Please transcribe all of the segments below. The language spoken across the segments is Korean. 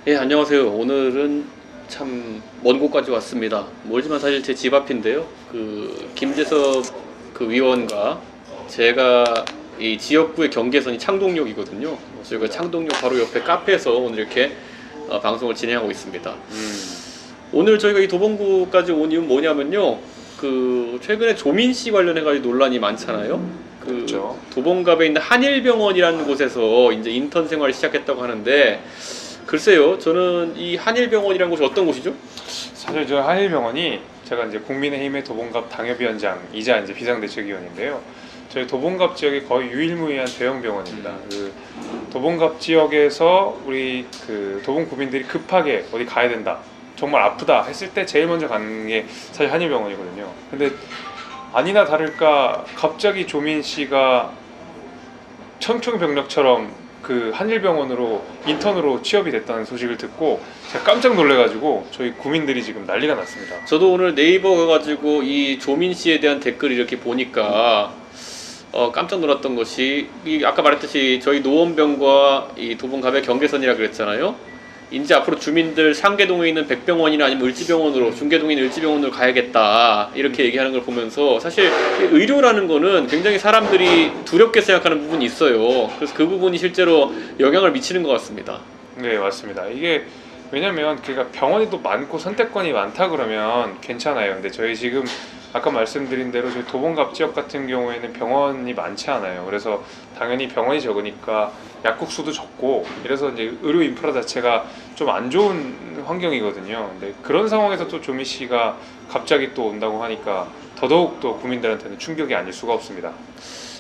예, 안녕하세요. 오늘은 참 먼 곳까지 왔습니다. 멀지만 사실 제 집 앞인데요. 그 김재섭 그 위원과 제가 이 지역구의 경계선이 창동역이거든요. 저희가 창동역 바로 옆에 카페에서 오늘 이렇게 방송을 진행하고 있습니다. 오늘 저희가 이 도봉구까지 온 이유는 뭐냐면요. 그 최근에 조민 씨 관련해가지고 논란이 많잖아요. 그렇죠. 도봉갑에 있는 한일병원이라는 곳에서 이제 인턴 생활을 시작했다고 하는데 글쎄요, 저는 이 한일병원이라는 곳이 어떤 곳이죠? 사실 저 한일병원이 제가 이제 국민의힘의 도봉갑 당협위원장이자 이제 비상대책위원인데요. 저희 도봉갑 지역에 거의 유일무이한 대형 병원입니다. 그 도봉갑 지역에서 우리 그 도봉 구민들이 급하게 어디 가야 된다, 정말 아프다 했을 때 제일 먼저 가는 게 사실 한일병원이거든요. 근데 아니나 다를까 갑자기 조민 씨가 청천벽력처럼 그 한일병원으로 인턴으로 취업이 됐다는 소식을 듣고 제가 깜짝 놀래가지고 저희 구민들이 지금 난리가 났습니다. 저도 오늘 네이버 가가지고 이 조민 씨에 대한 댓글을 이렇게 보니까 깜짝 놀랐던 것이 아까 말했듯이 저희 노원병과 이 도봉갑의 경계선이라 그랬잖아요. 이제 앞으로 주민들 상계동에 있는 백병원이나 아니면 을지병원으로, 중계동에 있는 을지병원으로 가야겠다 이렇게 얘기하는 걸 보면서 사실 의료라는 거는 굉장히 사람들이 두렵게 생각하는 부분이 있어요. 그래서 그 부분이 실제로 영향을 미치는 것 같습니다. 네, 맞습니다. 이게 왜냐면 그러니까 병원이 또 많고 선택권이 많다 그러면 괜찮아요. 근데 저희 지금 아까 말씀드린 대로 저희 도봉갑 지역 같은 경우에는 병원이 많지 않아요. 그래서 당연히 병원이 적으니까 약국 수도 적고 이래서 이제 의료 인프라 자체가 좀 안 좋은 환경이거든요. 근데 그런 상황에서 또 조미 씨가 갑자기 또 온다고 하니까 더더욱 또 국민들한테는 충격이 아닐 수가 없습니다.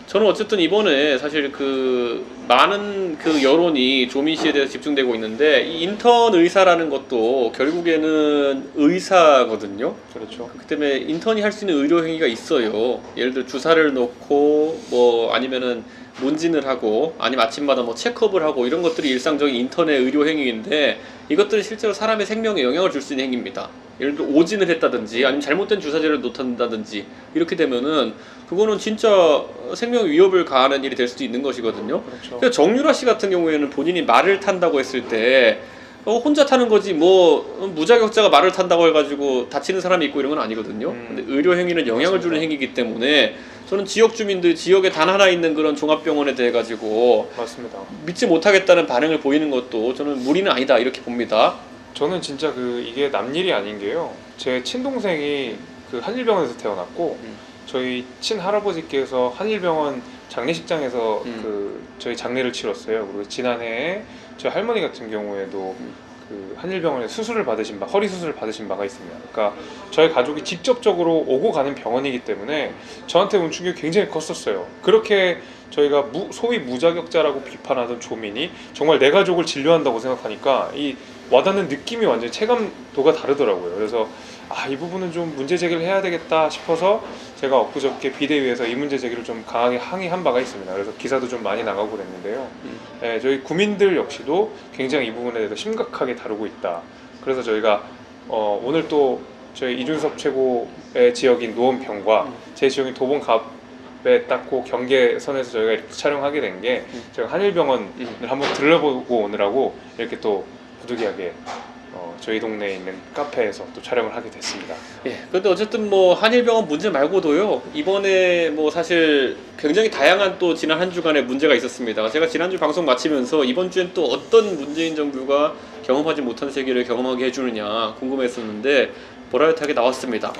저는 어쨌든 이번에 사실 그 많은 그 여론이 조민 씨에 대해서 집중되고 있는데 이 인턴 의사라는 것도 결국에는 의사거든요. 그렇죠. 그렇기 때문에 인턴이 할 수 있는 의료 행위가 있어요. 예를 들어 주사를 놓고 뭐 아니면은 문진을 하고 아니면 아침마다 뭐 체크업을 하고 이런 것들이 일상적인 인턴의 의료 행위인데 이것들은 실제로 사람의 생명에 영향을 줄 수 있는 행위입니다. 예를 들어 오진을 했다든지 아니면 잘못된 주사제를 놓는다든지 이렇게 되면은 그거는 진짜 생명 위협을 가하는 일이 될 수도 있는 것이거든요. 그렇죠. 그래서 정유라 씨 같은 경우에는 본인이 말을 탄다고 했을 때 혼자 타는 거지 뭐 무자격자가 말을 탄다고 해가지고 다치는 사람이 있고 이런 건 아니거든요. 근데 의료 행위는 영향을 주는 행위이기 때문에 저는 지역 주민들 지역에 단 하나 있는 그런 종합병원에 대해 가지고 맞습니다. 믿지 못하겠다는 반응을 보이는 것도 저는 무리는 아니다 이렇게 봅니다. 저는 진짜 이게 남일이 아닌 게요. 제 친동생이 그 한일병원에서 태어났고 저희 친할아버지께서 한일병원 장례식장에서 저희 장례를 치렀어요. 그리고 지난해에 저희 할머니 같은 경우에도 그 한일병원에 수술을 받으신 허리 수술을 받으신 바가 있습니다. 그러니까 저희 가족이 직접적으로 오고 가는 병원이기 때문에 저한테 온 충격이 굉장히 컸었어요. 그렇게 저희가 소위 무자격자라고 비판하던 조민이 정말 내 가족을 진료한다고 생각하니까 이 와닿는 느낌이 완전히 체감도가 다르더라고요. 그래서 이 부분은 좀 문제 제기를 해야 되겠다 싶어서 제가 엊그저께 비대위에서 이 문제 제기를 좀 강하게 항의한 바가 있습니다. 그래서 기사도 좀 많이 나가고 그랬는데요. 네, 저희 구민들 역시도 굉장히 이 부분에 대해서 심각하게 다루고 있다. 그래서 저희가 오늘 또 저희 이준섭 최고의 지역인 노원평과 제 지역인 도봉갑에 딱 그 경계선에서 저희가 이렇게 촬영하게 된 게 제가 한일병원을 한번 들러보고 오느라고 이렇게 또 부득이하게 저희 동네에 있는 카페에서 또 촬영을 하게 됐습니다. 예. 근데 어쨌든 뭐 한일병원 문제 말고도요. 이번에 뭐 사실 굉장히 다양한 또 지난 한 주간의 문제가 있었습니다. 제가 지난주 방송 마치면서 이번 주엔 또 어떤 문재인 정부가 경험하지 못한 세계를 경험하게 해주느냐 궁금했었는데 보라듯하게 나왔습니다.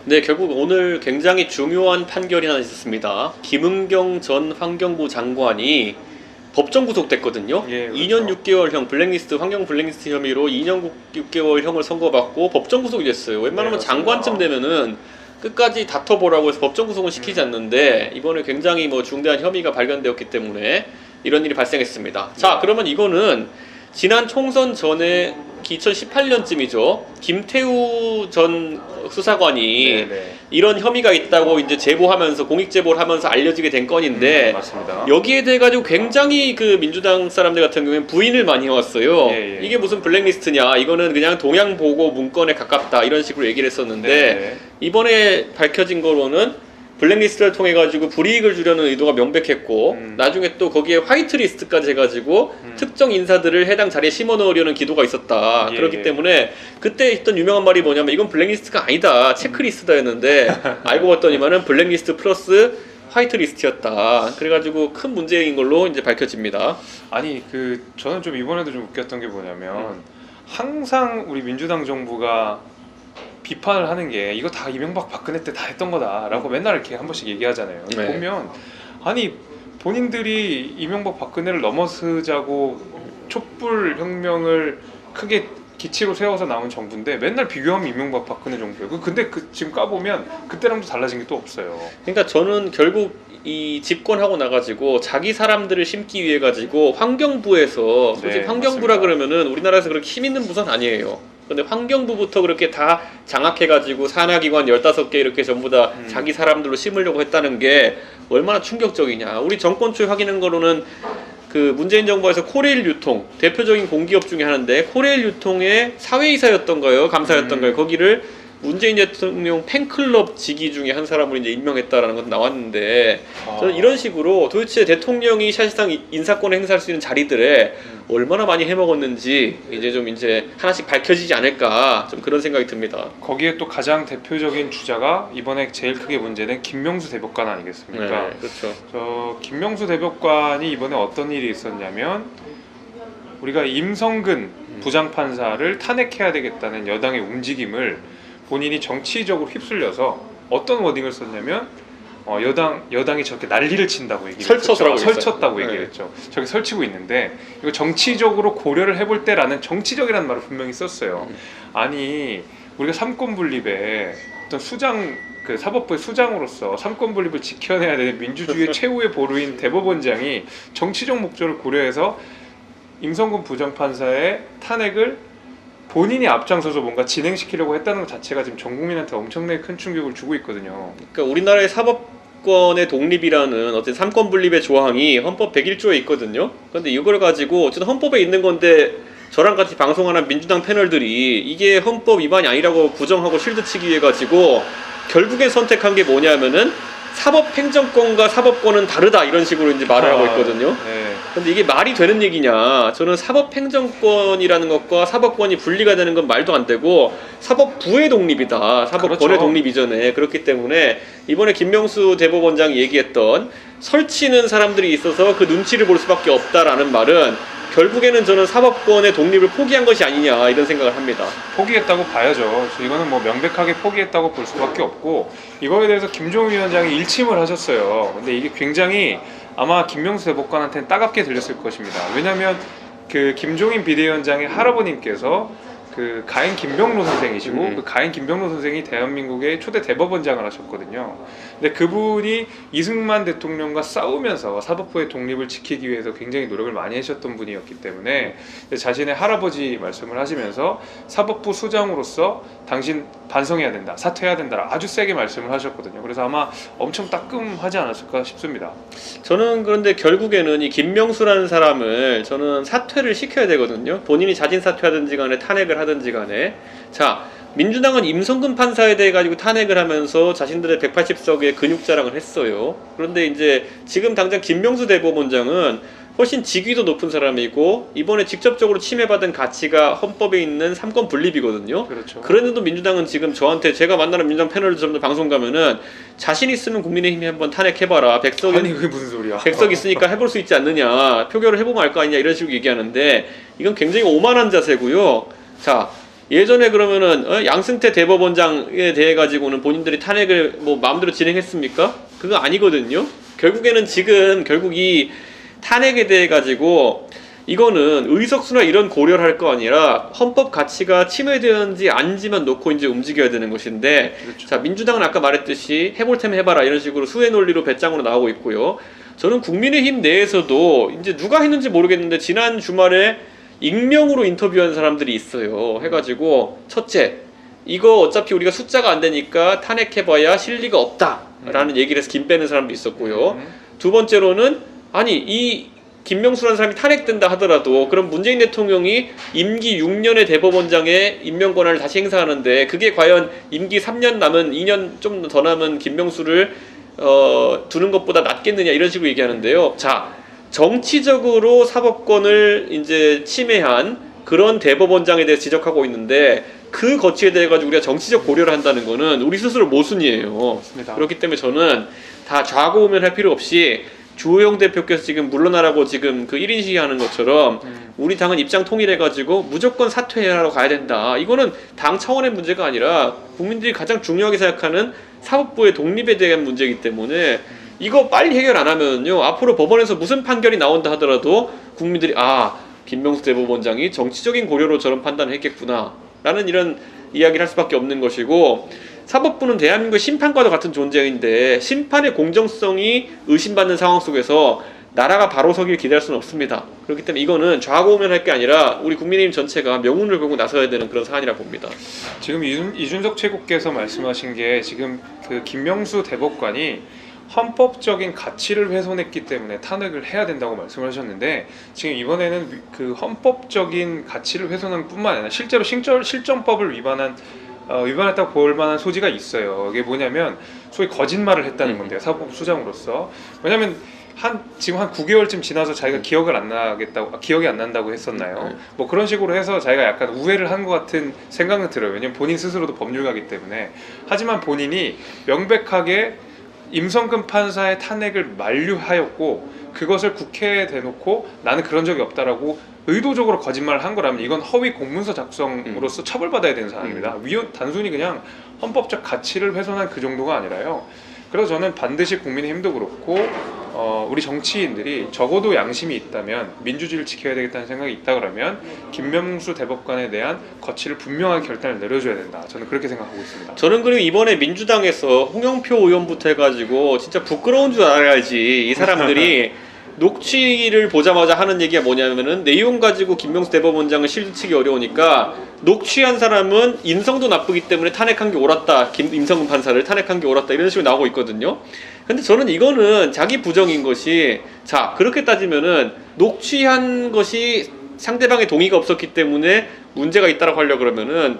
네, 결국 오늘 굉장히 중요한 판결이 하나 있었습니다. 김은경 전 환경부 장관이 법정 구속됐거든요. 예, 그렇죠. 2년 6개월형 블랙리스트 환경 블랙리스트 혐의로 2년 6개월형을 선고받고 법정 구속이 됐어요. 웬만하면 네, 장관쯤 되면은 끝까지 다퉈보라고 해서 법정 구속은 시키지 않는데 이번에 굉장히 뭐 중대한 혐의가 발견되었기 때문에 이런 일이 발생했습니다. 자, 그러면 이거는 지난 총선 전에 2018년쯤이죠. 김태우 전 수사관이 이런 혐의가 있다고 이제 제보하면서 공익 제보를 하면서 알려지게 된 건인데 맞습니다. 여기에 대해 가지고 굉장히 그 민주당 사람들 같은 경우에는 부인을 많이 해왔어요. 이게 무슨 블랙리스트냐? 이거는 그냥 동양 보고 문건에 가깝다 이런 식으로 얘기를 했었는데 이번에 밝혀진 거로는 블랙리스트를 통해 가지고 불이익을 주려는 의도가 명백했고 나중에 또 거기에 화이트리스트까지 해가지고 특정 인사들을 해당 자리에 심어 넣으려는 기도가 있었다. 그렇기 때문에 그때 했던 유명한 말이 뭐냐면 이건 블랙리스트가 아니다, 체크리스트다였는데 알고 봤더니만은 블랙리스트 플러스 화이트리스트였다. 그래가지고 큰 문제인 걸로 이제 밝혀집니다. 아니 저는 좀 이번에도 좀 웃겼던 게 뭐냐면 항상 우리 민주당 정부가 비판을 하는 게 이거 다 이명박 박근혜 때 다 했던 거다라고 맨날 이렇게 한 번씩 얘기하잖아요. 네. 보면 아니 본인들이 이명박 박근혜를 넘어서자고 촛불 혁명을 크게 기치로 세워서 나온 정부인데 맨날 비교하면 이명박 박근혜 정부예요. 근데 지금 까보면 그때랑도 달라진 게 또 없어요. 그러니까 저는 결국 이 집권하고 나가지고 자기 사람들을 심기 위해 가지고 환경부에서 솔직히 네, 환경부라 맞습니다. 그러면은 우리나라에서 그렇게 힘 있는 부서는 아니에요. 근데 환경부부터 그렇게 다 장악해가지고 산하기관 15개 이렇게 전부 다 자기 사람들로 심으려고 했다는 게 얼마나 충격적이냐. 우리 정권 초에 확인한 거로는 그 문재인 정부에서 코레일 유통 대표적인 공기업 중에 하나인데 코레일 유통의 사회이사였던가요, 감사였던가요. 거기를 문재인 대통령 팬클럽 직위 중에 한 사람을 이제 임명했다라는 건 나왔는데 저는 이런 식으로 도대체 대통령이 사실상 인사권을 행사할 수 있는 자리들에 얼마나 많이 해먹었는지 이제 하나씩 밝혀지지 않을까 좀 그런 생각이 듭니다. 거기에 또 가장 대표적인 주자가 이번에 제일 크게 문제된 김명수 대법관 아니겠습니까? 네, 그렇죠. 저 김명수 대법관이 이번에 어떤 일이 있었냐면 우리가 임성근 부장판사를 탄핵해야 되겠다는 여당의 움직임을 본인이 정치적으로 휩쓸려서 어떤 워딩을 썼냐면 여당이 저렇게 난리를 친다고 얘기를 설쳤다고 했죠. 설쳤다고 네. 얘기를 했죠. 저렇게 설치고 있는데 이거 정치적으로 고려를 해볼 때라는 정치적이라는 말을 분명히 썼어요. 아니 우리가 삼권 분립에 어떤 사법부의 수장으로서 삼권 분립을 지켜내야 되는 민주주의의 최후의 보루인 대법원장이 정치적 목적을 고려해서 임성근 부장판사의 탄핵을 본인이 앞장서서 뭔가 진행시키려고 했다는 것 자체가 지금 전 국민한테 엄청나게 큰 충격을 주고 있거든요. 그러니까 우리나라의 사법권의 독립이라는 어떤 삼권 분립의 조항이 헌법 101조에 있거든요. 그런데 이걸 가지고 어쨌든 헌법에 있는 건데 저랑 같이 방송하는 민주당 패널들이 이게 헌법 위반이 아니라고 부정하고 실드치기 위해 가지고 결국엔 선택한 게 뭐냐면은 사법행정권과 사법권은 다르다 이런 식으로 이제 말을 하고 있거든요. 네. 근데 이게 말이 되는 얘기냐? 저는 사법행정권이라는 것과 사법권이 분리가 되는 건 말도 안 되고 사법부의 독립이다. 사법권의 그렇죠. 독립 이전에. 그렇기 때문에 이번에 김명수 대법원장이 얘기했던 설치는 사람들이 있어서 그 눈치를 볼 수밖에 없다라는 말은 결국에는 저는 사법권의 독립을 포기한 것이 아니냐 이런 생각을 합니다. 포기했다고 봐야죠. 이거는 뭐 명백하게 포기했다고 볼 수밖에 없고 이거에 대해서 김종인 위원장이 일침을 하셨어요. 근데 이게 굉장히 아마 김명수 대법관한테는 따갑게 들렸을 것입니다. 왜냐하면 그 김종인 비대위원장의 할아버님께서 그 가인 김병로 선생이시고 그 가인 김병로 선생이 대한민국의 초대 대법원장을 하셨거든요. 근데 그분이 이승만 대통령과 싸우면서 사법부의 독립을 지키기 위해서 굉장히 노력을 많이 하셨던 분이었기 때문에 자신의 할아버지 말씀을 하시면서 사법부 수장으로서 당신 반성해야 된다, 사퇴해야 된다 아주 세게 말씀을 하셨거든요. 그래서 아마 엄청 따끔하지 않았을까 싶습니다. 저는 그런데 결국에는 이 김명수라는 사람을 저는 사퇴를 시켜야 되거든요. 본인이 자진 사퇴하든지 간에 탄핵을 하든지 간에. 자, 민주당은 임성근 판사에 대해 가지고 탄핵을 하면서 자신들의 180석의 근육 자랑을 했어요. 그런데 이제 지금 당장 김명수 대법원장은 훨씬 직위도 높은 사람이고 이번에 직접적으로 침해받은 가치가 헌법에 있는 삼권 분립이거든요. 그렇죠. 그런데도 민주당은 지금 저한테 제가 만나는 민주당 패널들 전부 방송 가면은 자신 있으면 국민의힘이 한번 탄핵해봐라. 100석 아니 그게 무슨 소리야? 100석 있으니까 해볼 수 있지 않느냐. 표결을 해보면 알 거 아니냐. 이런 식으로 얘기하는데 이건 굉장히 오만한 자세고요. 자, 예전에 그러면은 양승태 대법원장에 대해 가지고는 본인들이 탄핵을 뭐 마음대로 진행했습니까? 그거 아니거든요. 결국에는 지금 결국 이 탄핵에 대해 가지고 이거는 의석수나 이런 고려를 할 거 아니라 헌법 가치가 침해되는지 아닌지만 놓고 이제 움직여야 되는 것인데 그렇죠. 자, 민주당은 아까 말했듯이 해볼 테면 해봐라 이런 식으로 수혜 논리로 배짱으로 나오고 있고요. 저는 국민의힘 내에서도 이제 누가 했는지 모르겠는데 지난 주말에 익명으로 인터뷰한 사람들이 있어요. 해가지고 첫째, 이거 어차피 우리가 숫자가 안 되니까 탄핵해봐야 실리가 없다라는 얘기를 해서 김 빼는 사람도 있었고요. 두 번째로는 아니 이 김명수라는 사람이 탄핵된다 하더라도 그럼 문재인 대통령이 임기 6년의 대법원장의 임명 권한을 다시 행사하는데 그게 과연 임기 3년 남은 2년 좀 더 남은 김명수를 두는 것보다 낫겠느냐 이런 식으로 얘기하는데요. 자, 정치적으로 사법권을 이제 침해한 그런 대법원장에 대해서 지적하고 있는데 그 거치에 대해 가지고 우리가 정치적 고려를 한다는 거는 우리 스스로 모순이에요. 맞습니다. 그렇기 때문에 저는 다 좌고우면할 필요 없이 주호영 대표께서 지금 물러나라고 지금 그 1인 시위하는 것처럼 우리 당은 입장 통일해가지고 무조건 사퇴하러 가야 된다. 이거는 당 차원의 문제가 아니라 국민들이 가장 중요하게 생각하는 사법부의 독립에 대한 문제이기 때문에 이거 빨리 해결 안 하면요 앞으로 법원에서 무슨 판결이 나온다 하더라도 국민들이 김명수 대법원장이 정치적인 고려로 저런 판단을 했겠구나 라는 이런 이야기를 할 수밖에 없는 것이고, 사법부는 대한민국의 심판과도 같은 존재인데 심판의 공정성이 의심받는 상황 속에서 나라가 바로 서길 기대할 수는 없습니다. 그렇기 때문에 이거는 좌고우면할 게 아니라 우리 국민의힘 전체가 명운을 걸고 나서야 되는 그런 사안이라고 봅니다. 지금 이준석 최고께서 말씀하신 게 지금 그 김명수 대법관이 헌법적인 가치를 훼손했기 때문에 탄핵을 해야 된다고 말씀을 하셨는데, 지금 이번에는 그 헌법적인 가치를 훼손한 뿐만 아니라 실제로 실정법을 위반했다고 볼 만한 소지가 있어요. 이게 뭐냐면 소위 거짓말을 했다는 건데요. 사법 수장으로서. 왜냐면 지금 한 9개월쯤 지나서 자기가 기억이 안 난다고 했었나요? 뭐 그런 식으로 해서 자기가 약간 우회를 한 것 같은 생각은 들어요. 왜냐면 본인 스스로도 법률가이기 때문에. 하지만 본인이 명백하게 임성근 판사의 탄핵을 만류하였고 그것을 국회에 대놓고 나는 그런 적이 없다라고 의도적으로 거짓말을 한 거라면 이건 허위 공문서 작성으로서 처벌받아야 되는 사안입니다. 단순히 그냥 헌법적 가치를 훼손한 그 정도가 아니라요. 그래서 저는 반드시 국민의힘도 그렇고 우리 정치인들이 적어도 양심이 있다면 민주주의를 지켜야 되겠다는 생각이 있다 그러면 김명수 대법관에 대한 거치를 분명하게 결단을 내려줘야 된다. 저는 그렇게 생각하고 있습니다. 저는 그리고 이번에 민주당에서 홍영표 의원부터 해가지고 진짜 부끄러운 줄 알아야지 이 사람들이 녹취를 보자마자 하는 얘기가 뭐냐면은 내용 가지고 김명수 대법원장을 실드치기 어려우니까 녹취한 사람은 인성도 나쁘기 때문에 탄핵한 게 옳았다. 임성근 판사를 탄핵한 게 옳았다. 이런 식으로 나오고 있거든요. 근데 저는 이거는 자기 부정인 것이, 자 그렇게 따지면은 녹취한 것이 상대방의 동의가 없었기 때문에 문제가 있다라고 하려고 그러면은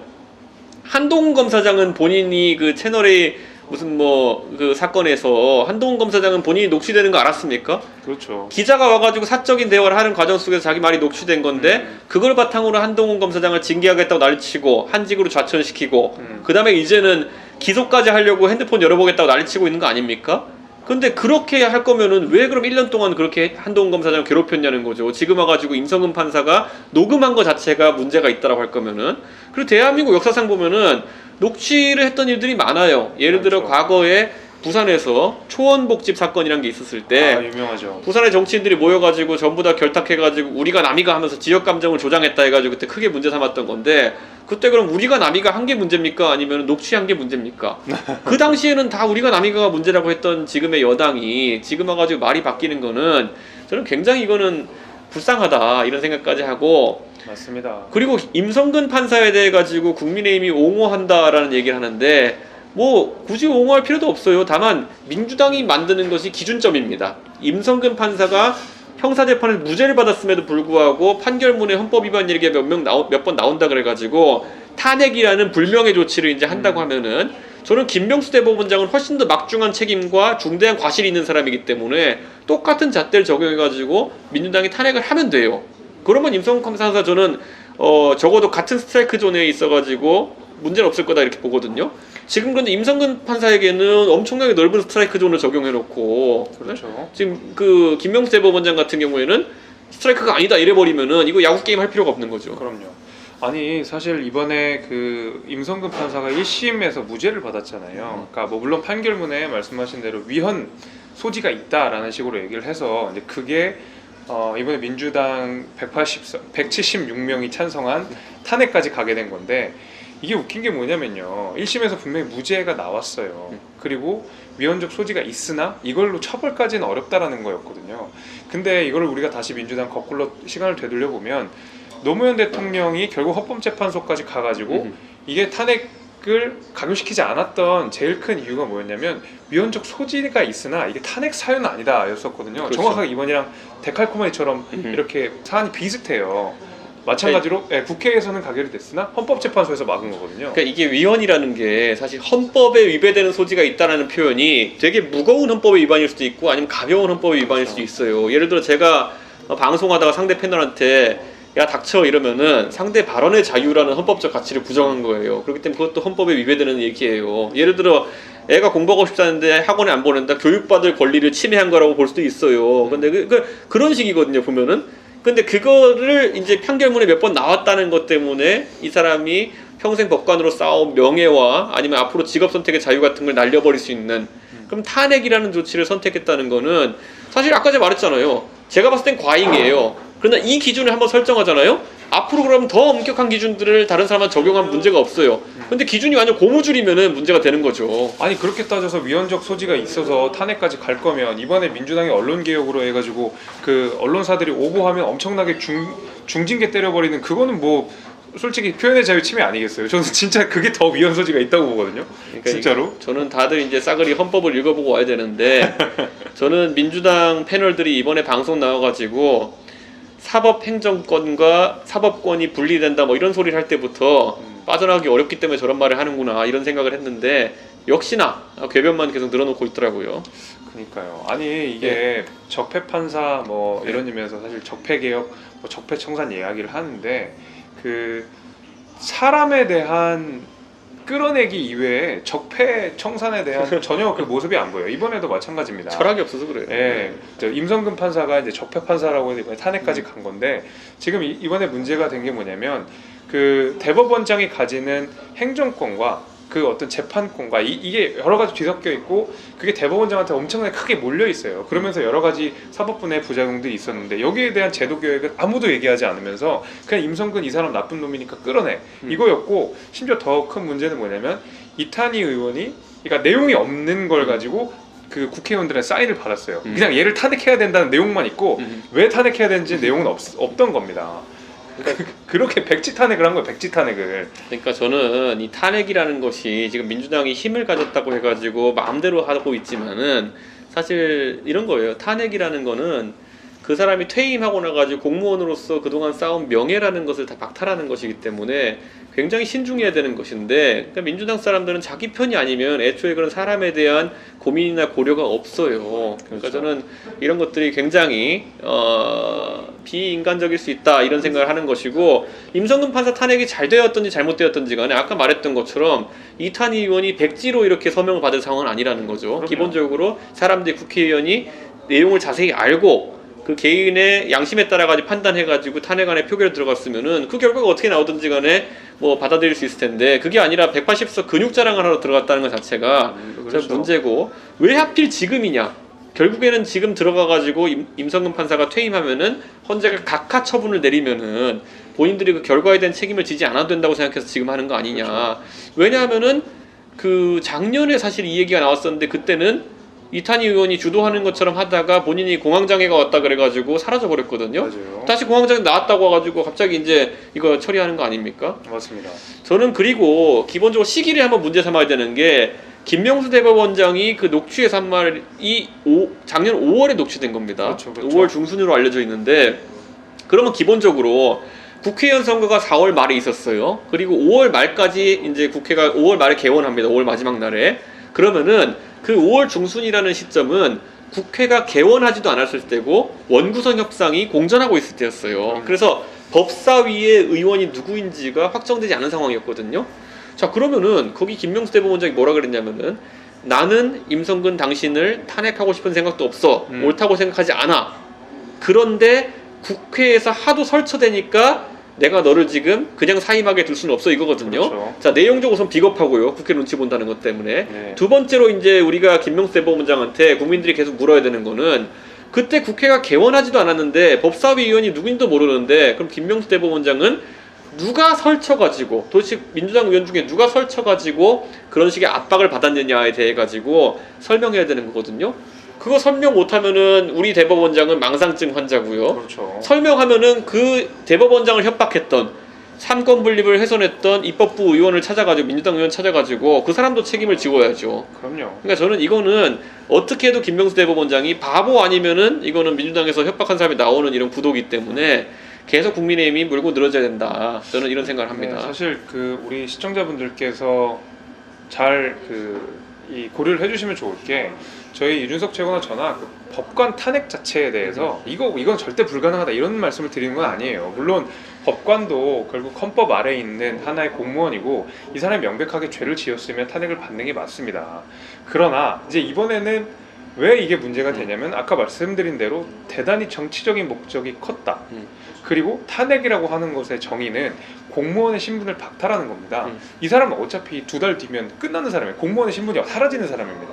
한동훈 검사장은 본인이 그 채널의 무슨 그 사건에서 한동훈 검사장은 본인이 녹취되는 거 알았습니까? 그렇죠. 기자가 와가지고 사적인 대화를 하는 과정 속에서 자기 말이 녹취된 건데 그걸 바탕으로 한동훈 검사장을 징계하겠다고 난리치고 한직으로 좌천시키고 그 다음에 이제는 기소까지 하려고 핸드폰 열어보겠다고 난리치고 있는 거 아닙니까? 근데 그렇게 할 거면은 왜 그럼 1년 동안 그렇게 한동훈 검사장을 괴롭혔냐는 거죠. 지금 와가지고 임성근 판사가 녹음한 거 자체가 문제가 있다라고 할 거면은. 그리고 대한민국 역사상 보면은 녹취를 했던 일들이 많아요. 예를 들어 그렇죠. 과거에 부산에서 초원복집 사건이란 게 있었을 때 유명하죠. 부산의 정치인들이 모여가지고 전부 다 결탁해가지고 우리가 남이가 하면서 지역 감정을 조장했다 해가지고 그때 크게 문제 삼았던 건데, 그때 그럼 우리가 남이가 한 게 문제입니까? 아니면 녹취한 게 문제입니까? 그 당시에는 다 우리가 남이가가 문제라고 했던 지금의 여당이 지금 와가지고 말이 바뀌는 거는 저는 굉장히 이거는 불쌍하다 이런 생각까지 하고, 맞습니다. 그리고 임성근 판사에 대해 가지고 국민의힘이 옹호한다라는 얘기를 하는데 뭐 굳이 옹호할 필요도 없어요. 다만 민주당이 만드는 것이 기준점입니다. 임성근 판사가 형사재판에서 무죄를 받았음에도 불구하고 판결문에 헌법 위반 얘기가 몇 번 나온다 그래가지고 탄핵이라는 불명예 조치를 이제 한다고 하면은, 저는 김명수 대법원장은 훨씬 더 막중한 책임과 중대한 과실이 있는 사람이기 때문에 똑같은 잣대를 적용해가지고 민주당이 탄핵을 하면 돼요. 그러면 임성근 판사가 저는 적어도 같은 스트라이크 존에 있어가지고 문제는 없을 거다 이렇게 보거든요. 지금 그런데 임성근 판사에게는 엄청나게 넓은 스트라이크 존을 적용해놓고, 그렇죠. 지금 그 김명수 대법원장 같은 경우에는 스트라이크가 아니다 이래버리면은 이거 야구 게임 할 필요가 없는 거죠. 그럼요. 아니 사실 이번에 그 임성근 판사가 1심에서 무죄를 받았잖아요. 그러니까 뭐 물론 판결문에 말씀하신 대로 위헌 소지가 있다라는 식으로 얘기를 해서, 근데 그게 이번에 민주당 176명이 찬성한 탄핵까지 가게 된 건데, 이게 웃긴 게 뭐냐면요. 1심에서 분명히 무죄가 나왔어요. 그리고 위헌적 소지가 있으나 이걸로 처벌까지는 어렵다라는 거였거든요. 근데 이걸 우리가 다시 민주당 거꾸로 시간을 되돌려 보면 노무현 대통령이 결국 헌법재판소까지 가가지고 이게 탄핵을 각용시키지 않았던 제일 큰 이유가 뭐였냐면 위헌적 소지가 있으나 이게 탄핵 사유는 아니다 였었거든요. 그렇죠. 정확하게 이번이랑 데칼코마니처럼 이렇게 사안이 비슷해요. 마찬가지로 예, 국회에서는 가결이 됐으나 헌법재판소에서 막은 거거든요. 그러니까 이게 위헌이라는 게 사실 헌법에 위배되는 소지가 있다라는 표현이 되게 무거운 헌법의 위반일 수도 있고 아니면 가벼운 헌법의 위반일 수도 있어요. 예를 들어 제가 방송하다가 상대 패널한테 야 닥쳐 이러면은 상대 발언의 자유라는 헌법적 가치를 부정한 거예요. 그렇기 때문에 그것도 헌법에 위배되는 얘기예요. 예를 들어 애가 공부하고 싶다는데 학원에 안 보낸다. 교육받을 권리를 침해한 거라고 볼 수도 있어요. 근데 그런 식이거든요, 보면은. 근데 그거를 이제 판결문에 몇 번 나왔다는 것 때문에 이 사람이 평생 법관으로 쌓아온 명예와 아니면 앞으로 직업 선택의 자유 같은 걸 날려버릴 수 있는 그럼 탄핵이라는 조치를 선택했다는 거는 사실 아까 제가 말했잖아요. 제가 봤을 땐 과잉이에요. 그러나 이 기준을 한번 설정하잖아요. 앞으로 그러면 더 엄격한 기준들을 다른 사람한테 적용하면 문제가 없어요. 근데 기준이 완전 고무줄이면은 문제가 되는 거죠. 아니 그렇게 따져서 위헌적 소지가 있어서 탄핵까지 갈 거면 이번에 민주당이 언론개혁으로 해가지고 그 언론사들이 오보하면 엄청나게 중징계 때려버리는 그거는 뭐 솔직히 표현의 자유 침해 아니겠어요? 저는 진짜 그게 더 위헌 소지가 있다고 보거든요. 그러니까 진짜로? 저는 다들 이제 싸그리 헌법을 읽어보고 와야 되는데 저는 민주당 패널들이 이번에 방송 나와가지고 사법행정권과 사법권이 분리된다 뭐 이런 소리를 할 때부터 빠져나가기 어렵기 때문에 저런 말을 하는구나 이런 생각을 했는데 역시나 궤변만 계속 늘어놓고 있더라고요. 그러니까요. 아니 이게 적폐 판사 뭐 이런 의미에서 사실 적폐 개혁, 뭐 적폐 청산 이야기를 하는데 그 사람에 대한 끌어내기 이외에 적폐 청산에 대한 전혀 그 모습이 안 보여요. 이번에도 마찬가지입니다. 철학이 없어서 그래요. 예, 임성근 판사가 이제 적폐 판사라고 해서 이번에 탄핵까지 간 건데 지금 이번에 문제가 된 게 뭐냐면 그 대법원장이 가지는 행정권과 그 어떤 재판권과 이게 여러 가지 뒤섞여 있고 그게 대법원장한테 엄청나게 크게 몰려 있어요. 그러면서 여러 가지 사법부의 부작용들이 있었는데 여기에 대한 제도 개혁은 아무도 얘기하지 않으면서 그냥 임성근 이 사람 나쁜 놈이니까 끌어내 이거였고 심지어 더 큰 문제는 뭐냐면 이탄희 의원이 그러니까 내용이 없는 걸 가지고 그 국회의원들의 사인을 받았어요. 그냥 얘를 탄핵해야 된다는 내용만 있고 왜 탄핵해야 되는지 내용은 없던 겁니다. 그렇게 백지 탄핵을 한 거예요. 백지 탄핵을. 그러니까 저는 이 탄핵이라는 것이 지금 민주당이 힘을 가졌다고 해가지고 마음대로 하고 있지만은 사실 이런 거예요. 탄핵이라는 거는 그 사람이 퇴임하고 나가지고 공무원으로서 그동안 쌓은 명예라는 것을 다 박탈하는 것이기 때문에 굉장히 신중해야 되는 것인데 그러니까 민주당 사람들은 자기 편이 아니면 애초에 그런 사람에 대한 고민이나 고려가 없어요. 그러니까 그렇죠. 저는 이런 것들이 굉장히 비인간적일 수 있다 이런 생각을 하는 것이고 임성근 판사 탄핵이 잘 되었든지 잘못되었든지 간에 아까 말했던 것처럼 이탄희 의원이 백지로 이렇게 서명을 받을 상황은 아니라는 거죠. 그럼요. 기본적으로 사람들이 국회의원이 내용을 자세히 알고 그 개인의 양심에 따라가지고 판단해가지고 탄핵안에 표결에 들어갔으면은 그 결과가 어떻게 나오든지 간에 뭐 받아들일 수 있을 텐데 그게 아니라 180석 근육 자랑을 하러 들어갔다는 것 자체가 그렇죠. 문제고 왜 하필 지금이냐 결국에는 지금 들어가가지고 임성근 판사가 퇴임하면은 헌재가 각하 처분을 내리면은 본인들이 그 결과에 대한 책임을 지지 않아도 된다고 생각해서 지금 하는 거 아니냐. 그렇죠. 왜냐하면은 그 작년에 사실 이 얘기가 나왔었는데 그때는 이탄희 의원이 주도하는 것처럼 하다가 본인이 공황장애가 왔다 그래가지고 사라져 버렸거든요. 맞아요. 다시 공황장애 나왔다고 와가지고 갑자기 이제 이거 처리하는 거 아닙니까? 맞습니다. 저는 그리고 기본적으로 시기를 한번 문제 삼아야 되는 게 김명수 대법원장이 그 녹취에서 한 말이 작년 5월에 녹취된 겁니다. 그렇죠, 그렇죠. 5월 중순으로 알려져 있는데 그러면 기본적으로 국회의원 선거가 4월 말에 있었어요. 그리고 5월 말까지 이제 국회가 5월 말에 개원합니다. 5월 마지막 날에. 그러면은 그 5월 중순이라는 시점은 국회가 개원하지도 않았을 때고 원구성 협상이 공전하고 있을 때였어요. 그래서 법사위의 의원이 누구인지가 확정되지 않은 상황이었거든요. 자 그러면은 거기 김명수 대법원장이 뭐라 그랬냐면은 나는 임성근 당신을 탄핵하고 싶은 생각도 없어. 옳다고 생각하지 않아. 그런데 국회에서 하도 설쳐대니까 내가 너를 지금 그냥 사임하게 둘 수는 없어 이거거든요. 그렇죠. 자 내용적으로 우선 비겁하고요. 국회 눈치 본다는 것 때문에. 네. 두 번째로 이제 우리가 김명수 대법원장한테 국민들이 계속 물어야 되는 거는 그때 국회가 개원하지도 않았는데 법사위 의원이 누구인지도 모르는데 그럼 김명수 대법원장은 누가 설쳐가지고 도대체 민주당 의원 중에 누가 설쳐가지고 그런 식의 압박을 받았느냐에 대해 가지고 설명해야 되는 거거든요. 그거 설명 못하면은 우리 대법원장은 망상증 환자고요. 그렇죠. 설명하면은 그 대법원장을 협박했던 삼권 분립을 훼손했던 입법부 의원을 찾아가지고 민주당 의원 찾아가지고 그 사람도 책임을 지워야죠. 그럼요. 그러니까 저는 이거는 어떻게 해도 김명수 대법원장이 바보 아니면은 이거는 민주당에서 협박한 사람이 나오는 이런 구도기 때문에 계속 국민의힘이 물고 늘어져야 된다. 저는 이런 생각을 합니다. 네, 사실 그 우리 시청자분들께서 잘 이 고려를 해주시면 좋을 게 저희 유준석 최고나 저나 그 법관 탄핵 자체에 대해서 이건 절대 불가능하다 이런 말씀을 드리는 건 아니에요. 물론 법관도 결국 헌법 아래에 있는 하나의 공무원이고 이 사람이 명백하게 죄를 지었으면 탄핵을 받는 게 맞습니다. 그러나 이제 이번에는 왜 이게 문제가 되냐면 아까 말씀드린 대로 대단히 정치적인 목적이 컸다. 그리고 탄핵이라고 하는 것의 정의는 공무원의 신분을 박탈하는 겁니다. 이 사람은 어차피 2달 뒤면 끝나는 사람이에요. 공무원의 신분이 사라지는 사람입니다.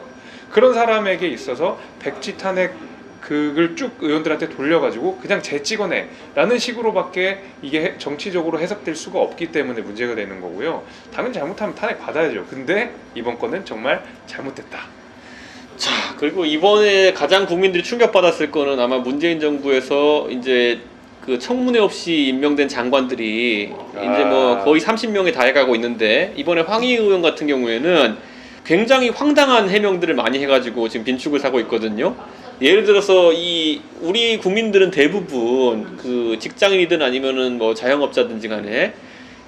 그런 사람에게 있어서 백지 탄핵 그걸 쭉 의원들한테 돌려가지고 그냥 재 찍어내 라는 식으로밖에 이게 정치적으로 해석될 수가 없기 때문에 문제가 되는 거고요. 당연히 잘못하면 탄핵 받아야죠. 근데 이번 건은 정말 잘못됐다. 자, 그리고 이번에 가장 국민들이 충격받았을 거는 아마 문재인 정부에서 이제 그 청문회 없이 임명된 장관들이 이제 뭐 거의 30명에 달해가고 있는데 이번에 황희 의원 같은 경우에는 굉장히 황당한 해명들을 많이 해가지고 지금 빈축을 사고 있거든요. 예를 들어서 이 우리 국민들은 대부분 그 직장인이든 아니면은 뭐 자영업자든지 간에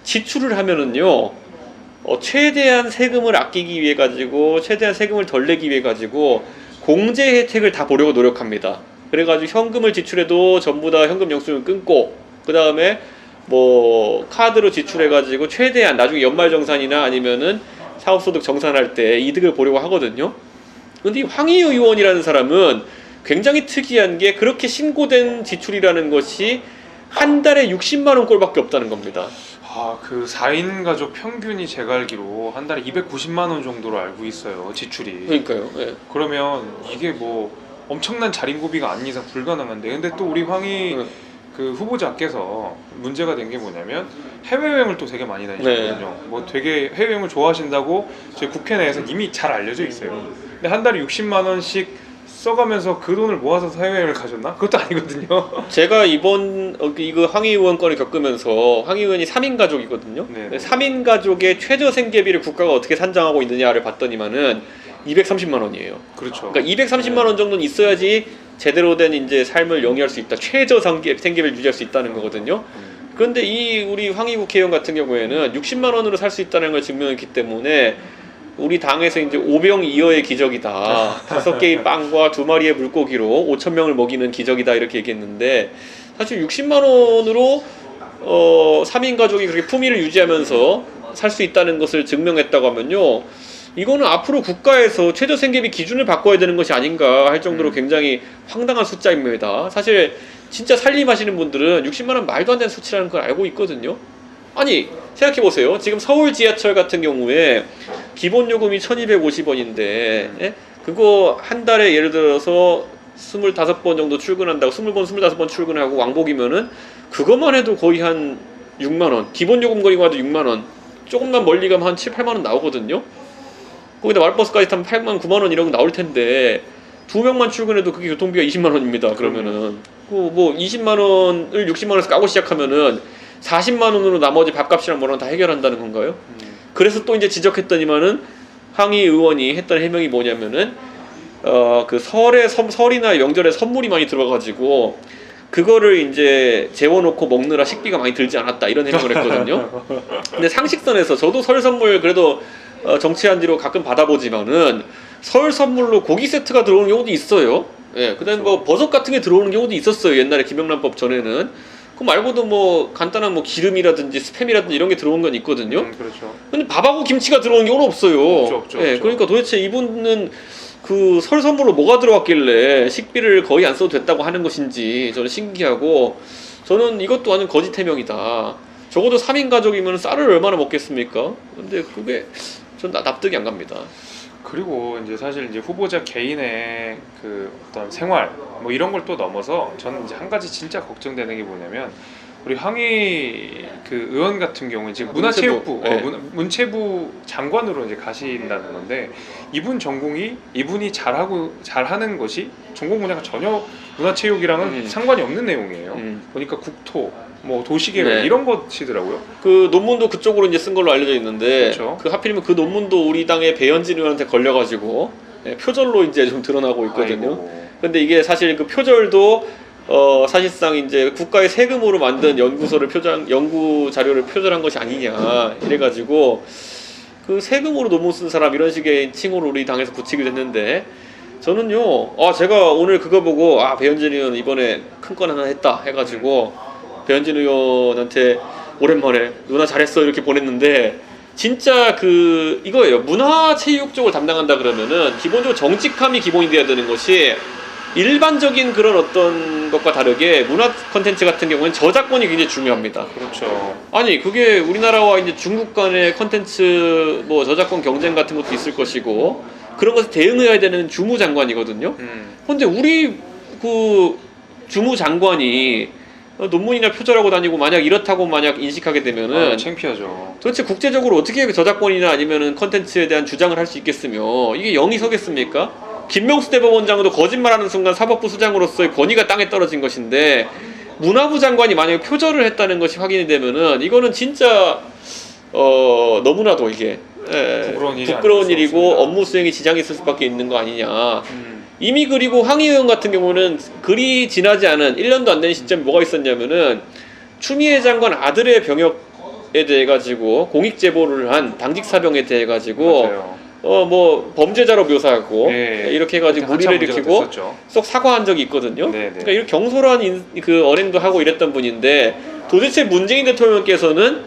지출을 하면은요 최대한 세금을 아끼기 위해 가지고 최대한 세금을 덜 내기 위해 가지고 공제 혜택을 다 보려고 노력합니다. 그래가지고 현금을 지출해도 전부 다 현금 영수증을 끊고 그 다음에 뭐 카드로 지출해가지고 최대한 나중에 연말정산이나 아니면은 사업소득 정산할 때 이득을 보려고 하거든요. 근데 이 황희 의원이라는 사람은 굉장히 특이한 게 그렇게 신고된 지출이라는 것이 한 달에 60만 원 꼴밖에 없다는 겁니다. 그 4인 가족 평균이 제가 알기로 한 달에 290만 원 정도로 알고 있어요. 지출이. 그러니까요. 예. 그러면 이게 뭐 엄청난 자린고비가 아닌 이상 불가능한데 근데 또 우리 황희 그 후보자께서 문제가 된 게 뭐냐면 해외여행을 또 되게 많이 다니시거든요. 뭐 되게 해외여행을 좋아하신다고 저희 국회 내에서 이미 잘 알려져 있어요. 근데 한 달에 60만 원씩 써가면서 그 돈을 모아서 해외여행을 가셨나? 그것도 아니거든요. 제가 이번 이거 황희 의원 건을 겪으면서 황희 의원이 3인 가족이거든요. 네네. 3인 가족의 최저 생계비를 국가가 어떻게 산정하고 있느냐를 봤더니만은 230만 원이에요. 그렇죠. 그러니까 230만 원 정도는 있어야지 제대로 된 이제 삶을 영위할 수 있다. 최저 생계비를 유지할 수 있다는 거거든요. 그런데 이 우리 황희 국회의원 같은 경우에는 60만 원으로 살 수 있다는 걸 증명했기 때문에 우리 당에서 이제 5병 2어의 기적이다. 5개의 빵과 2마리의 물고기로 5,000명을 먹이는 기적이다 이렇게 얘기했는데 사실 60만 원으로 3인 가족이 그렇게 품위를 유지하면서 살 수 있다는 것을 증명했다고 하면요. 이거는 앞으로 국가에서 최저 생계비 기준을 바꿔야 되는 것이 아닌가 할 정도로 굉장히 황당한 숫자입니다. 사실 진짜 살림하시는 분들은 60만 원 말도 안 되는 수치라는 걸 알고 있거든요. 아니 생각해보세요. 지금 서울 지하철 같은 경우에 기본 요금이 1,250원인데 예? 그거 한 달에 예를 들어서 25번 정도 출근한다고 20번, 25번 출근하고 왕복이면은 그것만 해도 거의 한 6만 원. 기본 요금 거리고 와도 6만 원. 조금만 멀리 가면 한 7, 8만 원 나오거든요. 거기다 말버스까지 타면 8만, 9만 원 이런 거 나올 텐데 2명만 출근해도 그게 교통비가 20만 원입니다. 그러면은 뭐 20만 원을 60만 원에서 까고 시작하면은 40만 원으로 나머지 밥값이랑 뭐랑 다 해결한다는 건가요? 그래서 또 이제 지적했더니만은 황희 의원이 했던 해명이 뭐냐면은 그 설이나 명절에 선물이 많이 들어가지고 그거를 이제 재워놓고 먹느라 식비가 많이 들지 않았다 이런 해명을 했거든요. 근데 상식선에서 저도 설 선물 그래도 정치한 뒤로 가끔 받아보지만은 설 선물로 고기 세트가 들어오는 경우도 있어요. 예, 그다음에 뭐 버섯 같은 게 들어오는 경우도 있었어요. 옛날에 김영란법 전에는. 그 말고도 뭐 간단한 뭐 기름이라든지 스팸이라든지 이런 게 들어온 건 있거든요. 그렇죠. 근데 밥하고 김치가 들어오는 경우는 없어요. 없죠. 예, 그러니까 도대체 이분은 그 설 선물로 뭐가 들어왔길래 식비를 거의 안 써도 됐다고 하는 것인지 저는 신기하고 저는 이것도 완전 거짓 해명이다. 적어도 3인 가족이면 쌀을 얼마나 먹겠습니까? 근데 그게 전 납득이 안 갑니다. 그리고 이제 사실 이제 후보자 개인의 그 어떤 생활 뭐 이런 걸 또 넘어서 저는 이제 한 가지 진짜 걱정되는 게 뭐냐면 우리 황희 그 의원 같은 경우는 지금 문화체육부, 네. 문체부 장관으로 이제 가신다는 건데 이분 전공이 이분이 잘하는 것이 전공 분야가 전혀 문화체육이랑은 상관이 없는 내용이에요. 보니까 국토, 뭐 도시계획 네. 이런 것이더라고요. 그 논문도 그쪽으로 이제 쓴 걸로 알려져 있는데 그렇죠. 그 하필이면 그 논문도 우리 당의 배현진 의원한테 걸려가지고 표절로 이제 좀 드러나고 있거든요. 아이고. 근데 이게 사실 그 표절도 사실상 이제 국가의 세금으로 만든 연구 자료를 표절한 것이 아니냐 이래가지고 그 세금으로 논문 쓴 사람 이런 식의 칭호를 우리 당에서 붙이기도 했는데 저는요, 제가 오늘 그거 보고 배현진 의원 이번에 큰 건 하나 했다 해가지고 배현진 의원한테 오랜만에 누나 잘했어 이렇게 보냈는데 진짜 이거예요. 문화체육 쪽을 담당한다 그러면은 기본적으로 정직함이 기본이 돼야 되는 것이 일반적인 그런 어떤 것과 다르게 문화 콘텐츠 같은 경우는 저작권이 굉장히 중요합니다. 그렇죠. 아니 그게 우리나라와 이제 중국 간의 콘텐츠 뭐 저작권 경쟁 같은 것도 있을 것이고 그런 것에 대응해야 되는 주무장관이거든요. 근데 우리 그 주무장관이 논문이나 표절하고 다니고 만약 이렇다고 만약 인식하게 되면은 창피하죠. 도대체 국제적으로 어떻게 저작권이나 아니면은 콘텐츠에 대한 주장을 할 수 있겠으며 이게 영이 서겠습니까? 김명수 대법원장도 거짓말하는 순간 사법부 수장으로서의 권위가 땅에 떨어진 것인데 문화부 장관이 만약에 표절을 했다는 것이 확인이 되면은 이거는 진짜 너무나도 이게 부끄러운 일이고 업무 수행에 지장이 있을 수밖에 있는 거 아니냐. 이미 그리고 황희 의원 같은 경우는 그리 지나지 않은 1년도 안 된 시점에 뭐가 있었냐면은 추미애 장관 아들의 병역에 대해 가지고 공익 제보를 한 당직 사병에 대해 가지고 맞아요. 뭐 범죄자로 묘사하고 예, 이렇게 해가지고 무리를 일으키고 쏙 사과한 적이 있거든요. 네네. 그러니까 이렇게 경솔한 그 언행도 하고 이랬던 분인데 도대체 문재인 대통령께서는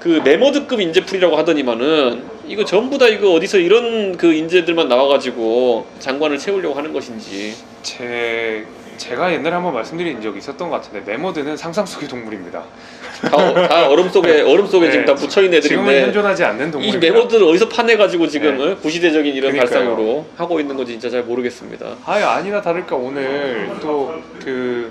그 메모드급 인재풀이라고 하더니만은 이거 전부 다 이거 어디서 이런 그 인재들만 나와가지고 장관을 채우려고 하는 것인지. 제가 옛날에 한번 말씀드린 적이 있었던 것 같은데 메모드는 상상 속의 동물입니다. 다 얼음 속에 네, 지금 다 붙여있는 애들인데 지금은 현존하지 않는 이 동물입니다. 메모드를 어디서 파내가지고 지금 구시대적인 이런 그러니까요. 발상으로 하고 있는 건지 진짜 잘 모르겠습니다. 아니나 다를까 오늘 또 그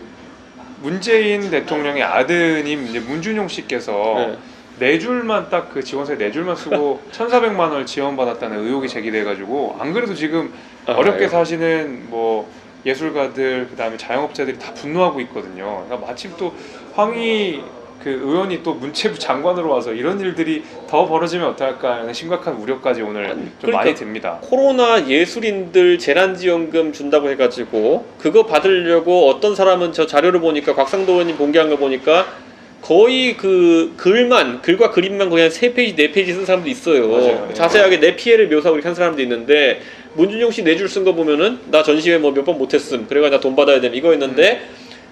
문재인 대통령의 아드님 이제 문준용 씨께서 네 줄만 딱 그 지원서에 네 줄만 쓰고 1,400만 원을 지원받았다는 의혹이 제기돼가지고 안 그래도 지금 어렵게 사시는 뭐 예술가들 그다음에 자영업자들이 다 분노하고 있거든요. 그러니까 마침 또 황희 그 의원이 또 문체부 장관으로 와서 이런 일들이 더 벌어지면 어떡할까 하는 심각한 우려까지 오늘 좀 그러니까 많이 듭니다. 코로나 예술인들 재난지원금 준다고 해가지고 그거 받으려고 어떤 사람은 저 자료를 보니까 곽상도 의원님 공개한 거 보니까 거의 그 글과 그림만 거의 한 3페이지, 4페이지 쓴 사람도 있어요. 맞아요. 자세하게 내 피해를 묘사하고 이렇게 한 사람도 있는데 문준용 씨 4줄 쓴 거 보면은 나 전시회 뭐 몇 번 못했음 그래가 나 돈 받아야 됨 이거였는데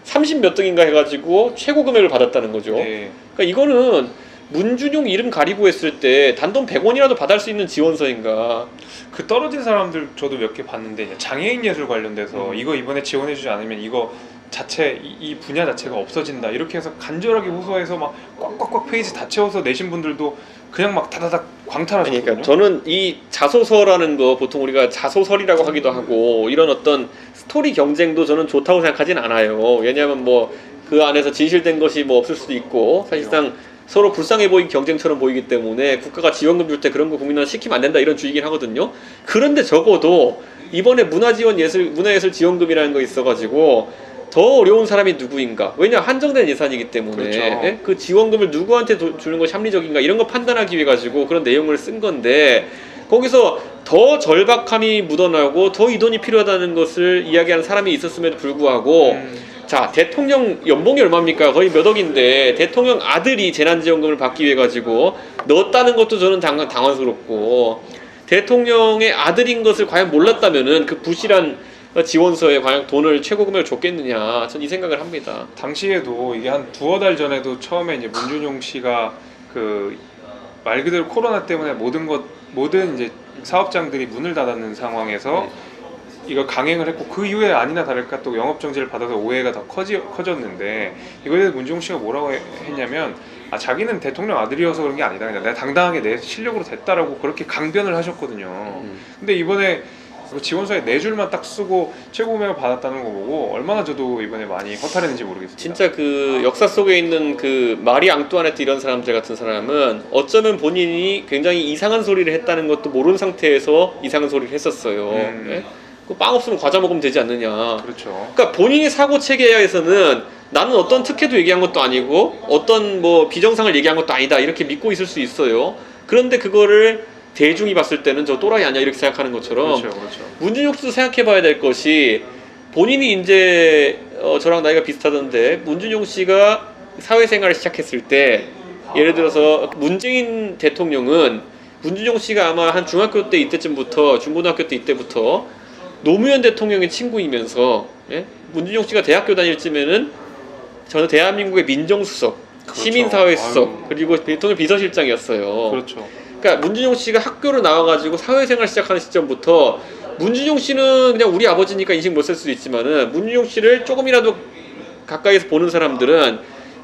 30 몇 등인가 해가지고 최고 금액을 받았다는 거죠. 네. 그러니까 이거는 문준용 이름 가리고 했을 때 단돈 100원이라도 받을 수 있는 지원서인가. 그 떨어진 사람들 저도 몇 개 봤는데 장애인 예술 관련돼서 이거 이번에 지원해주지 않으면 이거 자체 이 분야 자체가 없어진다 이렇게 해서 간절하게 호소해서 막 꽉꽉꽉 페이지 다 채워서 내신 분들도 그냥 막 다다닥 광탈하셨거든요. 그러니까 저는 이 자소서라는 거 보통 우리가 자소설이라고 하기도 하고 이런 어떤 스토리 경쟁도 저는 좋다고 생각하진 않아요. 왜냐하면 뭐 그 안에서 진실된 것이 뭐 없을 수도 있고 사실상 서로 불쌍해 보이는 경쟁처럼 보이기 때문에 국가가 지원금 줄 때 그런 거 국민한테 시키면 안 된다 이런 주의긴 하거든요. 그런데 적어도 이번에 문화예술 지원금이라는 거 있어가지고 더 어려운 사람이 누구인가? 왜냐 한정된 예산이기 때문에 그렇죠. 예? 그 지원금을 누구한테 주는 것이 합리적인가 이런 거 판단하기 위해 가지고 그런 내용을 쓴 건데 거기서 더 절박함이 묻어나고 더 이 돈이 필요하다는 것을 이야기하는 사람이 있었음에도 불구하고 자 대통령 연봉이 얼마입니까? 거의 몇 억인데 대통령 아들이 재난지원금을 받기 위해 가지고 넣었다는 것도 저는 당황스럽고 대통령의 아들인 것을 과연 몰랐다면은 그 부실한 지원서에 과연 돈을 최고 금액을 줬겠느냐 전 이 생각을 합니다. 당시에도 이게 한 두어 달 전에도 처음에 이제 문준용 씨가 그 말 그대로 코로나 때문에 모든 이제 사업장들이 문을 닫는 상황에서 이거 강행을 했고 그 이후에 아니나 다를까 또 영업 정지를 받아서 오해가 더 커졌는데 이거에 대해서 문준용 씨가 뭐라고 했냐면 자기는 대통령 아들이어서 그런 게 아니다. 그냥 내가 당당하게 내 실력으로 됐다라고 그렇게 강변을 하셨거든요. 근데 이번에 지원서에 4줄만 딱 쓰고 최고 금액을 받았다는 거 보고 얼마나 저도 이번에 많이 허탈했는지 모르겠습니다. 진짜 그 역사 속에 있는 그 마리 앙뚜아네트 이런 사람들 같은 사람은 어쩌면 본인이 굉장히 이상한 소리를 했다는 것도 모르는 상태에서 이상한 소리를 했었어요. 네? 그 빵 없으면 과자 먹으면 되지 않느냐. 그렇죠. 그러니까 본인의 사고 체계에서는 나는 어떤 특혜도 얘기한 것도 아니고 어떤 뭐 비정상을 얘기한 것도 아니다 이렇게 믿고 있을 수 있어요. 그런데 그거를 대중이 봤을 때는 저 또라이 아니야 이렇게 생각하는 것처럼 그렇죠. 문준용 씨도 생각해봐야 될 것이 본인이 이제 저랑 나이가 비슷하던데 문준용 씨가 사회생활을 시작했을 때 예를 들어서 문재인 대통령은 문준용 씨가 아마 한 중학교 때 이때쯤부터 중고등학교 때 이때부터 노무현 대통령의 친구이면서 예? 문준용 씨가 대학교 다닐 쯤에는 저는 대한민국의 민정수석, 그렇죠. 시민사회수석 아유. 그리고 대통령 비서실장이었어요. 그렇죠. 그러니까 문준용 씨가 학교를 나와가지고 사회생활 시작하는 시점부터 문준용 씨는 그냥 우리 아버지니까 인식 못 쓸 수도 있지만은 문준용 씨를 조금이라도 가까이서 보는 사람들은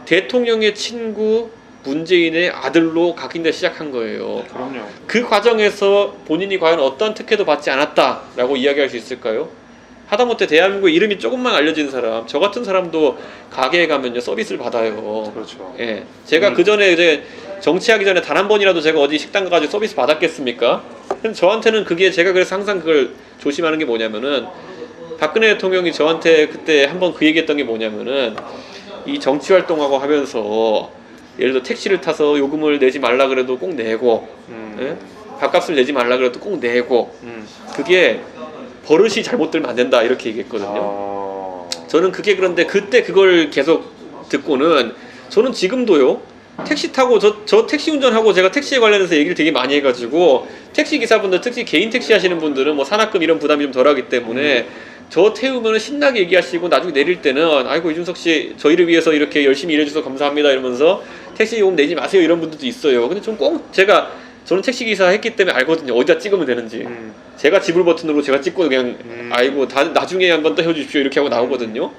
대통령의 친구 문재인의 아들로 각인돼 시작한 거예요. 그럼요. 그 과정에서 본인이 과연 어떤 특혜도 받지 않았다라고 이야기할 수 있을까요? 하다못해 대한민국 이름이 조금만 알려진 사람, 저 같은 사람도 가게에 가면요 서비스를 받아요. 그렇죠. 예, 제가 그 전에 이제 정치하기 전에 단 한 번이라도 제가 어디 식당 가가지고 서비스 받았겠습니까? 저한테는 그게 제가 그래서 항상 그걸 조심하는 게 뭐냐면은 박근혜 대통령이 저한테 그때 한번 그 얘기했던 게 뭐냐면은 이 정치 활동하고 하면서 예를 들어 택시를 타서 요금을 내지 말라 그래도 꼭 내고 예? 밥값을 내지 말라 그래도 꼭 내고 그게 버릇이 잘못 들면 안 된다 이렇게 얘기했거든요. 저는 그게 그런데 그때 그걸 계속 듣고는 저는 지금도요 택시 타고 저 택시 운전하고 제가 택시에 관련해서 얘기를 되게 많이 해가지고 택시 기사분들 특히 개인 택시 하시는 분들은 뭐 산악금 이런 부담이 좀 덜하기 때문에 저 태우면 신나게 얘기하시고 나중에 내릴 때는 아이고 이준석 씨 저희를 위해서 이렇게 열심히 일해주셔서 감사합니다 이러면서 택시 요금 내지 마세요 이런 분들도 있어요. 근데 좀 꼭 저는 택시 기사 했기 때문에 알거든요. 어디다 찍으면 되는지. 제가 지불 버튼으로 제가 찍고 그냥 아이고 다 나중에 한번 더 해주십시오 이렇게 하고 나오거든요.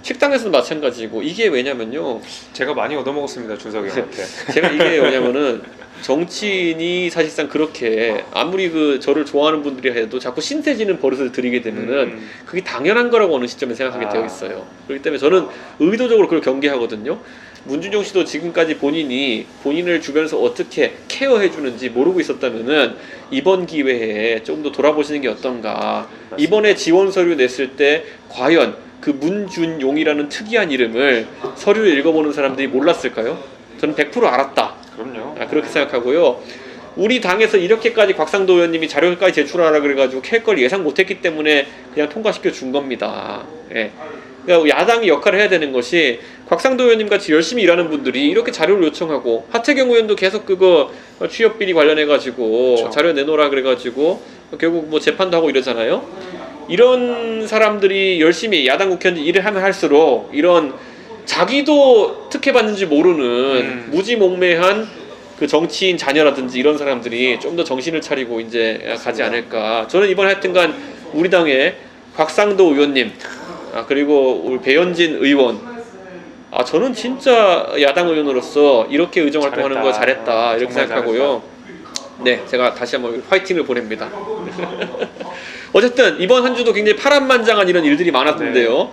식당에서도 마찬가지고 이게 왜냐면요. 제가 많이 얻어먹었습니다 준석이 형한테. 제가 이게 뭐냐면은 정치인이 사실상 그렇게 아무리 그 저를 좋아하는 분들이 해도 자꾸 신세지는 버릇을 들이게 되면은 그게 당연한 거라고 어느 시점에 생각하게 되어 있어요. 그렇기 때문에 저는 의도적으로 그걸 경계하거든요. 문준용 씨도 지금까지 본인을 주변에서 어떻게 케어해 주는지 모르고 있었다면은 이번 기회에 조금 더 돌아보시는 게 어떤가. 맞습니다. 이번에 지원 서류 냈을 때 과연 그 문준용이라는 특이한 이름을 서류를 읽어보는 사람들이 몰랐을까요? 저는 100% 알았다. 그럼요. 그렇게 생각하고요. 우리 당에서 이렇게까지 곽상도 의원님이 자료까지 제출하라 그래가지고 캘 걸 예상 못했기 때문에 그냥 통과시켜 준 겁니다. 예. 그러니까 야당이 역할을 해야 되는 것이 곽상도 의원님 같이 열심히 일하는 분들이 이렇게 자료를 요청하고 하태경 의원도 계속 그거 취업 비리 관련해가지고 그렇죠. 자료 내놓으라 그래가지고 결국 뭐 재판도 하고 이러잖아요. 이런 사람들이 열심히 야당 국회의원 일을 하면 할수록 이런 자기도 특혜받는지 모르는 무지몽매한 그 정치인 자녀라든지 이런 사람들이 좀 더 정신을 차리고 이제 맞습니다. 가지 않을까. 저는 이번에 하여튼간 우리 당의 곽상도 의원님 그리고 우리 배현진 의원 저는 진짜 야당 의원으로서 이렇게 의정 활동하는 거 잘했다 이렇게 생각하고요. 잘했다. 네, 제가 다시 한번 화이팅을 보냅니다. 어쨌든 이번 한 주도 굉장히 파란만장한 이런 일들이 많았는데요.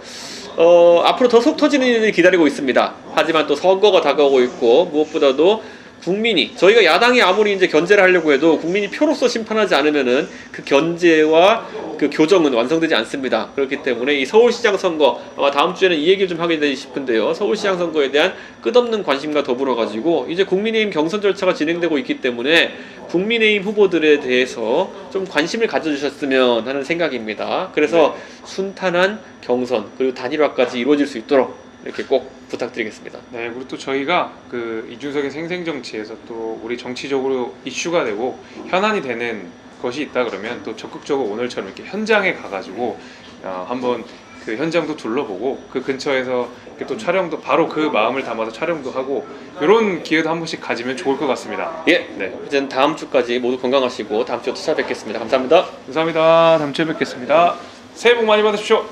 네. 앞으로 더 속 터지는 일들이 기다리고 있습니다. 하지만 또 선거가 다가오고 있고 무엇보다도 국민이 저희가 야당이 아무리 이제 견제를 하려고 해도 국민이 표로서 심판하지 않으면은 그 견제와 그 교정은 완성되지 않습니다. 그렇기 때문에 이 서울시장 선거 아마 다음 주에는 이 얘기를 좀 하게 되지 싶은데요. 서울시장 선거에 대한 끝없는 관심과 더불어 가지고 이제 국민의힘 경선 절차가 진행되고 있기 때문에 국민의힘 후보들에 대해서 좀 관심을 가져주셨으면 하는 생각입니다. 그래서 네. 순탄한 경선 그리고 단일화까지 이루어질 수 있도록 이렇게 꼭 부탁드리겠습니다. 네, 그리고 또 저희가 그 이준석의 생생정치에서 또 우리 정치적으로 이슈가 되고 현안이 되는 것이 있다 그러면 또 적극적으로 오늘처럼 이렇게 현장에 가가지고 한번 그 현장도 둘러보고 그 근처에서 이렇게 또 촬영도 바로 그 마음을 담아서 촬영도 하고 이런 기회도 한 번씩 가지면 좋을 것 같습니다. 예, 네. 이제 다음 주까지 모두 건강하시고 다음 주에 또 찾아뵙겠습니다. 감사합니다. 감사합니다. 다음 주에 뵙겠습니다. 새해 복 많이 받으십시오.